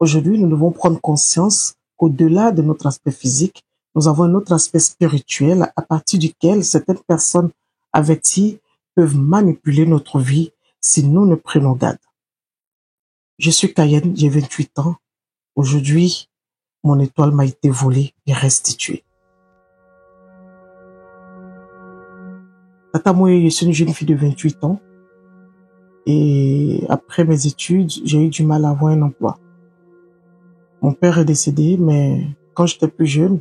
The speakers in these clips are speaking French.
Aujourd'hui, nous devons prendre conscience qu'au-delà de notre aspect physique, nous avons un autre aspect spirituel à partir duquel certaines personnes averties peuvent manipuler notre vie si nous ne prenons garde. Je suis Cayenne, j'ai 28 ans. Aujourd'hui, mon étoile m'a été volée et restituée. Tata Moye, je suis une jeune fille de 28 ans. Et après mes études, j'ai eu du mal à avoir un emploi. Mon père est décédé, mais quand j'étais plus jeune,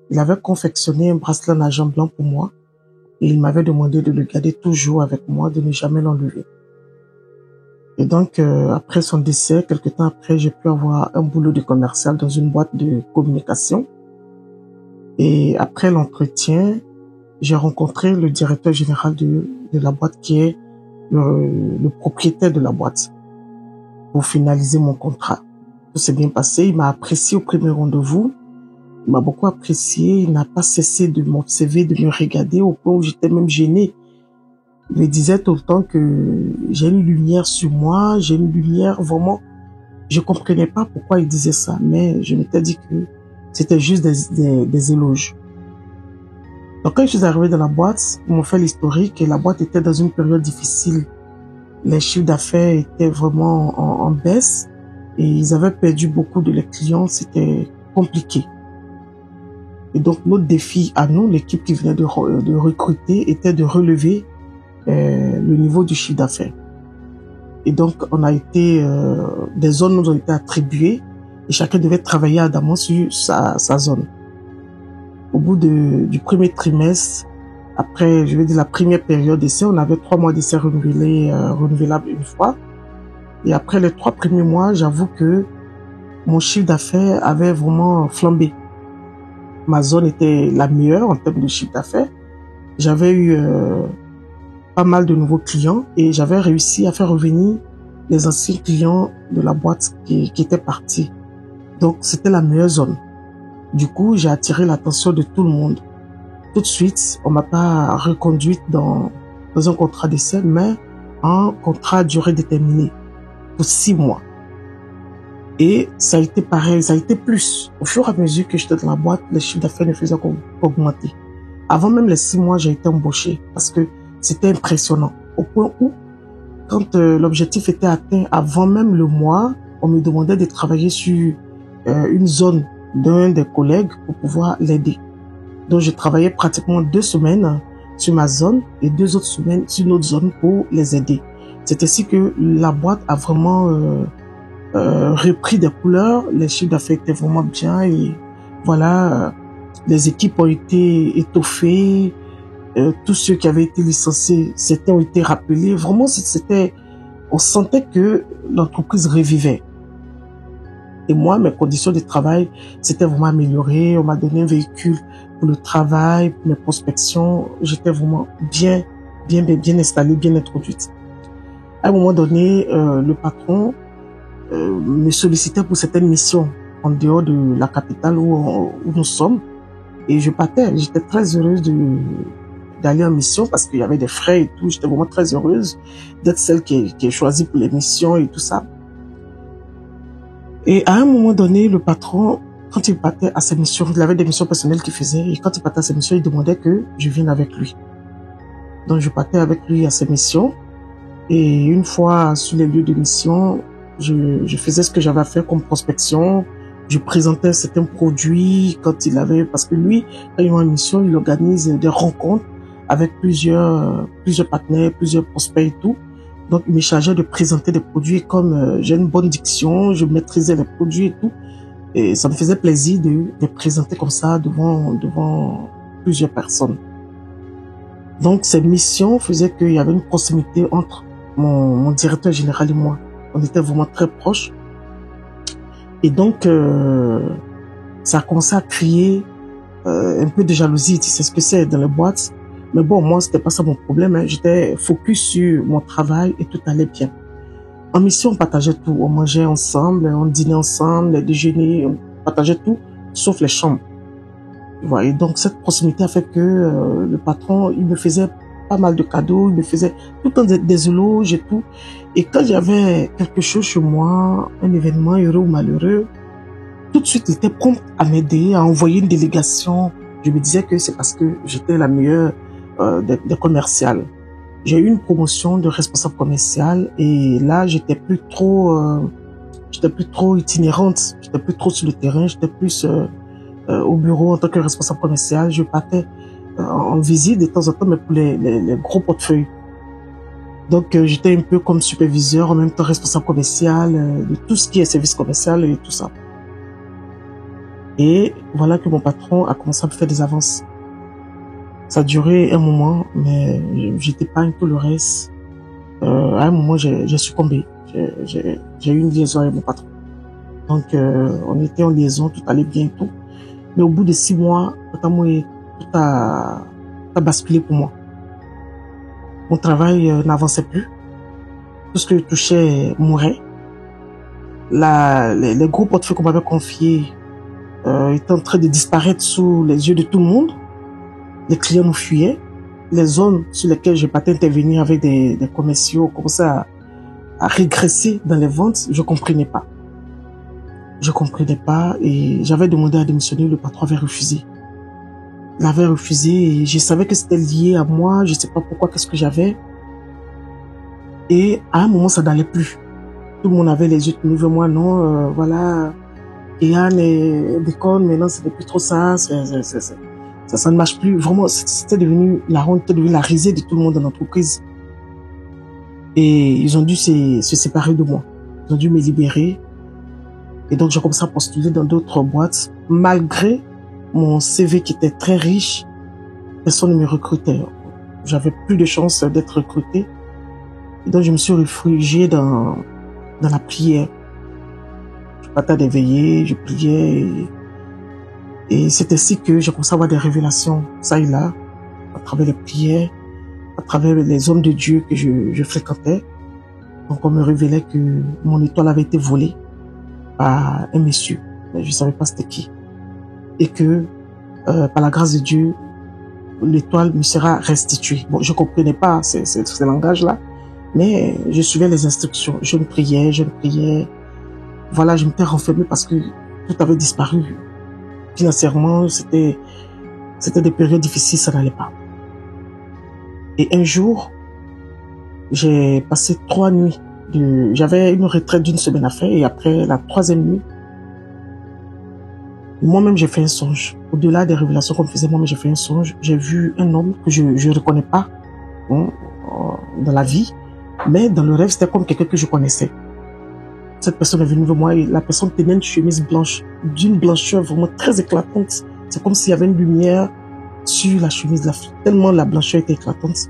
il avait confectionné un bracelet en argent blanc pour moi. Et il m'avait demandé de le garder toujours avec moi, de ne jamais l'enlever. Et donc, après son décès, quelque temps après, j'ai pu avoir un boulot de commercial dans une boîte de communication. Et après l'entretien, j'ai rencontré le directeur général de la boîte qui est le propriétaire de la boîte pour finaliser mon contrat. Tout s'est bien passé. Il m'a apprécié au premier rendez-vous. Il m'a beaucoup apprécié. Il n'a pas cessé de m'observer, de me regarder au point où j'étais même gênée. Il me disait tout le temps que j'ai une lumière sur moi, j'ai une lumière vraiment. Je comprenais pas pourquoi il disait ça, mais je m'étais dit que c'était juste des éloges. Donc quand je suis arrivé dans la boîte, ils m'ont fait l'historique et la boîte était dans une période difficile. Les chiffres d'affaires étaient vraiment en baisse et ils avaient perdu beaucoup de leurs clients, c'était compliqué. Et donc notre défi à nous, l'équipe qui venait de recruter, était de relever le niveau du chiffre d'affaires. Et donc, on a été, des zones nous ont été attribuées et chacun devait travailler ardemment sur sa zone. Au bout du premier trimestre, après, je vais dire la première période d'essai, on avait 3 mois d'essai renouvelables une fois. Et après les 3 premiers mois, j'avoue que mon chiffre d'affaires avait vraiment flambé. Ma zone était la meilleure en termes de chiffre d'affaires. J'avais eu pas mal de nouveaux clients et j'avais réussi à faire revenir les anciens clients de la boîte qui étaient partis. Donc, c'était la meilleure zone. Du coup, j'ai attiré l'attention de tout le monde. Tout de suite, on m'a pas reconduite dans un contrat d'essai, mais un contrat à durée déterminée pour 6 mois. Et ça a été pareil, ça a été plus. Au fur et à mesure que j'étais dans la boîte, les chiffres d'affaires ne faisaient qu'augmenter. Avant même les 6 mois, j'ai été embauchée parce que c'était impressionnant. Au point où, quand l'objectif était atteint avant même le mois, on me demandait de travailler sur une zone d'un des collègues pour pouvoir l'aider. Donc, je travaillais pratiquement 2 semaines sur ma zone et 2 autres semaines sur une autre zone pour les aider. C'est ainsi que la boîte a vraiment repris des couleurs. Les chiffres d'affaires étaient vraiment bien et voilà, les équipes ont été étoffées. Tous ceux qui avaient été licenciés ont été rappelés. Vraiment, on sentait que l'entreprise revivait. Et moi, mes conditions de travail s'étaient vraiment améliorées. On m'a donné un véhicule pour le travail, pour mes prospections. J'étais vraiment bien installée, bien introduite. À un moment donné, le patron me sollicitait pour certaines missions en dehors de la capitale où nous sommes. Et je partais. J'étais très heureuse d'aller en mission parce qu'il y avait des frais et tout. J'étais vraiment très heureuse d'être celle qui est choisie pour les missions et tout ça. Et à un moment donné, le patron, quand il partait à ses missions, il avait des missions personnelles qu'il faisait. Et quand il partait à ses missions, il demandait que je vienne avec lui. Donc je partais avec lui à ses missions. Et une fois sur les lieux de mission, je faisais ce que j'avais à faire comme prospection. Je présentais certains produits quand il avait, parce que lui, quand il est en mission, il organise des rencontres avec plusieurs partenaires, plusieurs prospects et tout. Donc, il me chargeait de présenter des produits comme j'ai une bonne diction, je maîtrisais les produits et tout. Et ça me faisait plaisir de présenter comme ça devant plusieurs personnes. Donc, ces missions faisaient qu'il y avait une proximité entre mon directeur général et moi. On était vraiment très proches. Et donc, ça a commencé à créer un peu de jalousie. Tu sais ce que c'est dans les boîtes. Mais bon, moi, c'était pas ça mon problème. Hein. J'étais focus sur mon travail et tout allait bien. En mission, on partageait tout. On mangeait ensemble, on dînait ensemble, les déjeuners, on partageait tout, sauf les chambres. Voilà. Et donc, cette proximité a fait que le patron, il me faisait pas mal de cadeaux, il me faisait tout le temps des éloges et tout. Et quand j'avais quelque chose chez moi, un événement heureux ou malheureux, tout de suite, il était prompt à m'aider, à envoyer une délégation. Je me disais que c'est parce que j'étais la meilleure des commerciales. J'ai eu une promotion de responsable commercial et là, j'étais plus trop itinérante, j'étais plus trop sur le terrain, j'étais plus au bureau en tant que responsable commercial. Je partais en visite de temps en temps, mais pour les gros portefeuilles. Donc, j'étais un peu comme superviseur, en même temps responsable commercial, de tout ce qui est service commercial et tout ça. Et voilà que mon patron a commencé à me faire des avances. Ça a duré un moment, mais j'étais pas tout le reste. À un moment, j'ai succombé. J'ai eu une liaison avec mon patron. Donc, on était en liaison, tout allait bien et tout. Mais au bout de 6 mois, tout a basculé pour moi. Mon travail n'avançait plus. Tout ce que je touchais mourait. Les gros portefeuilles qu'on m'avait confiés étaient en train de disparaître sous les yeux de tout le monde. Les clients nous fuyaient. Les zones sur lesquelles je partais intervenir avec des commerciaux commençaient à régresser dans les ventes. Je comprenais pas. Je comprenais pas et j'avais demandé à démissionner. Le patron avait refusé. Il avait refusé et je savais que c'était lié à moi. Je sais pas pourquoi, qu'est-ce que j'avais. Et à un moment, ça n'allait plus. Tout le monde avait les yeux tournés vers moi. Non, voilà, Yann et Déconne, maintenant c'est plus trop ça. Ça ne marche plus. Vraiment, c'était devenu la honte, c'était devenu la risée de tout le monde dans l'entreprise. Et ils ont dû se séparer de moi. Ils ont dû me libérer. Et donc, j'ai commencé à postuler dans d'autres boîtes. Malgré mon CV qui était très riche, personne ne me recrutait. J'avais plus de chance d'être recruté. Et donc, je me suis réfugié dans la prière. Je partais à des veillées, je priais. Et c'est ainsi que j'ai commencé à avoir des révélations, ça et là, à travers les prières, à travers les hommes de Dieu que je fréquentais. Donc, on me révélait que mon étoile avait été volée par un monsieur, mais je savais pas c'était qui. Et que, par la grâce de Dieu, l'étoile me sera restituée. Bon, je comprenais pas ce langage-là, mais je suivais les instructions. Je me priais. Voilà, je m'étais renfermé parce que tout avait disparu. Financièrement, c'était des périodes difficiles, ça n'allait pas. Et un jour, j'ai passé 3 nuits. J'avais une retraite d'1 semaine à faire et après la 3e nuit, moi-même j'ai fait un songe. Au-delà des révélations qu'on me faisait, moi-même j'ai fait un songe. J'ai vu un homme que je ne reconnais pas dans la vie, mais dans le rêve c'était comme quelqu'un que je connaissais. Cette personne est venue vers moi et la personne tenait une chemise blanche, d'une blancheur vraiment très éclatante. C'est comme s'il y avait une lumière sur la chemise de la fille, tellement la blancheur était éclatante.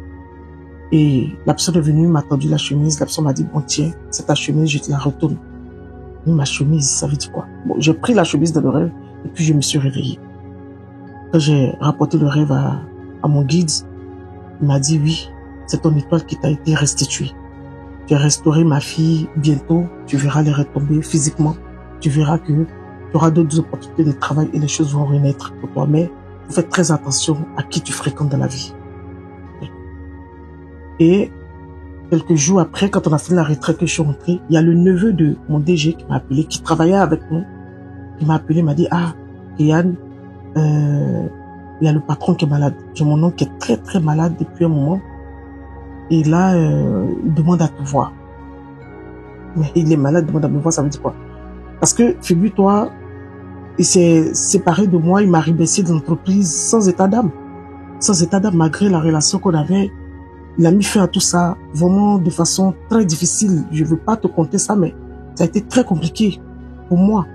Et la personne est venue, m'a tendu la chemise, la personne m'a dit, bon tiens, c'est ta chemise, je te la retourne. Mais ma chemise, ça veut dire quoi? Bon, j'ai pris la chemise dans le rêve et puis je me suis réveillé. Quand j'ai rapporté le rêve à mon guide, il m'a dit, oui, c'est ton étoile qui t'a été restituée. Tu as restauré ma fille bientôt, tu verras les retombées physiquement, tu verras que tu auras d'autres opportunités de travail et les choses vont renaître pour toi. Mais fais très attention à qui tu fréquentes dans la vie. Et quelques jours après, quand on a fait la retraite que je suis rentré, il y a le neveu de mon DG qui m'a appelé, qui travaillait avec nous. Il m'a appelé, il m'a dit, ah, Yann, il y a le patron qui est malade. J'ai mon oncle qui est très très malade depuis un moment. Et là, il demande à te voir. Mais il est malade, il demande à me voir, ça veut dire quoi? Parce que, figure-toi, il s'est séparé de moi, il m'a rebaissé de l'entreprise sans état d'âme. Sans état d'âme, malgré la relation qu'on avait. Il a mis fin à tout ça, vraiment de façon très difficile. Je veux pas te conter ça, mais ça a été très compliqué pour moi.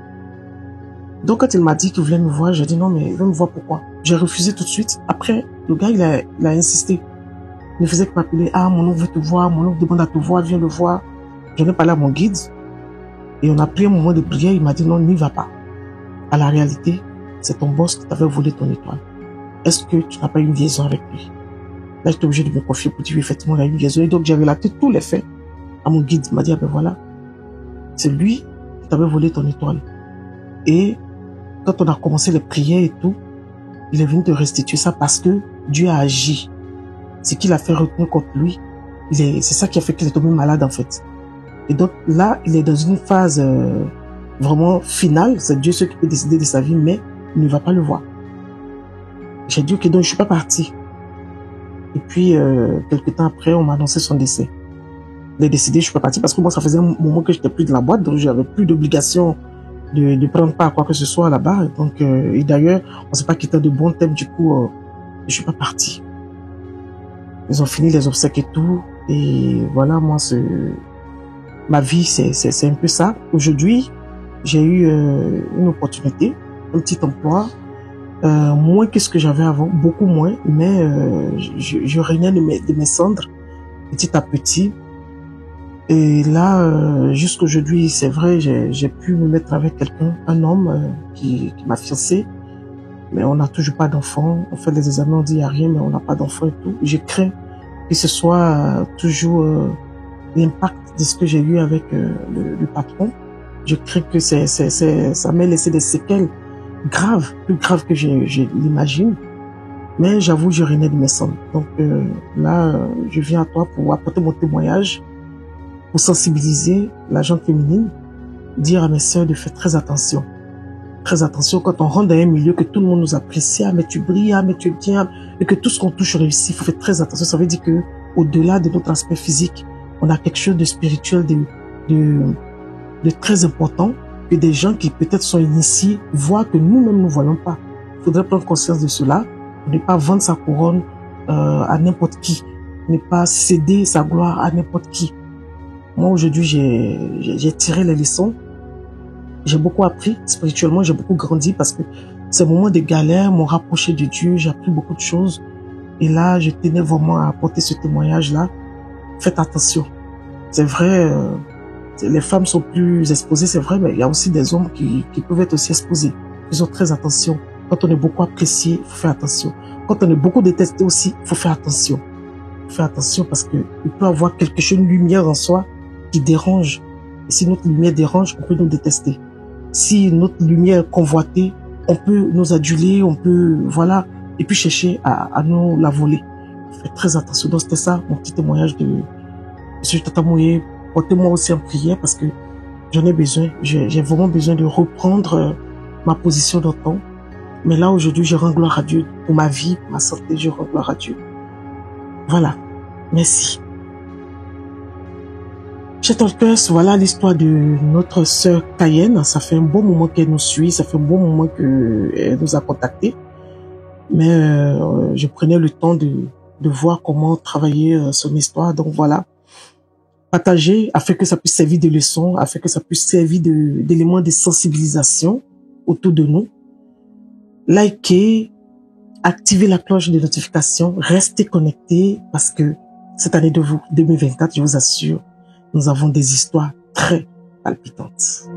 Donc, quand il m'a dit qu'il voulait me voir, j'ai dit non, mais il veut me voir pourquoi? J'ai refusé tout de suite. Après, le gars, il a insisté. Il ne faisait que m'appeler. Ah, mon oncle veut te voir, mon oncle demande à te voir, viens le voir. J'en ai parlé à mon guide. Et on a pris un moment de prière. Il m'a dit non, n'y va pas. À la réalité, c'est ton boss qui t'avait volé ton étoile. Est-ce que tu n'as pas eu une liaison avec lui? Là, j'étais obligé de me confier pour dire effectivement, il a eu une liaison. Et donc, j'ai relaté tous les faits à mon guide. Il m'a dit, ah ben voilà, c'est lui qui t'avait volé ton étoile. Et quand on a commencé les prières et tout, il est venu te restituer ça parce que Dieu a agi. ce qu'il a fait retourner contre lui, c'est ça qui a fait qu'il est tombé malade, en fait. Et donc, là, il est dans une phase vraiment finale. C'est Dieu seul qui peut décider de sa vie, mais il ne va pas le voir. J'ai dit, ok, donc je suis pas parti. Et puis, quelques temps après, on m'a annoncé son décès. Il est décidé, je suis pas parti parce que moi, ça faisait un moment que j'étais plus de la boîte, donc j'avais plus d'obligation de prendre part à quoi que ce soit là-bas. Donc, et d'ailleurs, on s'est pas quitté de bons thèmes, du coup, je suis pas parti. Ils ont fini les obsèques et tout. Et voilà, moi, ma vie, c'est un peu ça. Aujourd'hui, j'ai eu une opportunité, un petit emploi, moins que ce que j'avais avant, beaucoup moins, mais je régnais de mes cendres petit à petit. Et là, jusqu'aujourd'hui, c'est vrai, j'ai pu me mettre avec quelqu'un, un homme qui m'a fiancé, mais on n'a toujours pas d'enfant. On fait des examens, on dit il n'y a rien, mais on n'a pas d'enfant et tout. Je crains que ce soit toujours l'impact de ce que j'ai eu avec le patron. Je crains que ça m'ait laissé des séquelles graves, plus graves que je l'imagine. Mais j'avoue, je renais de mes cendres. Donc là, je viens à toi pour apporter mon témoignage, pour sensibiliser la gente féminine, dire à mes sœurs de faire très attention. Très attention quand on rentre dans un milieu que tout le monde nous apprécie, ah mais tu brilles, ah mais tu es bien, et que tout ce qu'on touche réussit, il faut faire très attention. Ça veut dire que au-delà de notre aspect physique, on a quelque chose de spirituel, de très important, que des gens qui peut-être sont initiés voient que nous-mêmes ne voyons pas. Il faudrait prendre conscience de cela, ne pas vendre sa couronne à n'importe qui, ne pas céder sa gloire à n'importe qui. Moi, aujourd'hui, j'ai tiré les leçons. J'ai beaucoup appris spirituellement, j'ai beaucoup grandi parce que ces moments de galère m'ont rapproché de Dieu, j'ai appris beaucoup de choses. Et là, je tenais vraiment à apporter ce témoignage-là. Faites attention. C'est vrai, les femmes sont plus exposées, c'est vrai, mais il y a aussi des hommes qui peuvent être aussi exposés. Faisons très attention. Quand on est beaucoup apprécié, il faut faire attention. Quand on est beaucoup détesté aussi, il faut faire attention. Il faut faire attention parce que il peut avoir quelque chose, une lumière en soi qui dérange. Et si notre lumière dérange, on peut nous détester. Si notre lumière est convoitée, on peut nous aduler, on peut, voilà, et puis chercher à nous la voler. Faites très attention. Donc c'était ça, mon petit témoignage de M. Tata Mouye. Portez-moi aussi en prière parce que j'en ai besoin. J'ai vraiment besoin de reprendre ma position d'antan. Mais là, aujourd'hui, je rends gloire à Dieu pour ma vie, pour ma santé, je rends gloire à Dieu. Voilà. Merci. Chers Talkers, voilà l'histoire de notre sœur Cayenne. Ça fait un bon moment qu'elle nous suit, ça fait un bon moment qu'elle nous a contactés. Mais je prenais le temps de voir comment travailler son histoire. Donc voilà, partager afin que ça puisse servir de leçon, afin que ça puisse servir d'éléments de sensibilisation autour de nous. Likez, activez la cloche de notification, restez connectés parce que cette année 2024, je vous assure, nous avons des histoires très palpitantes.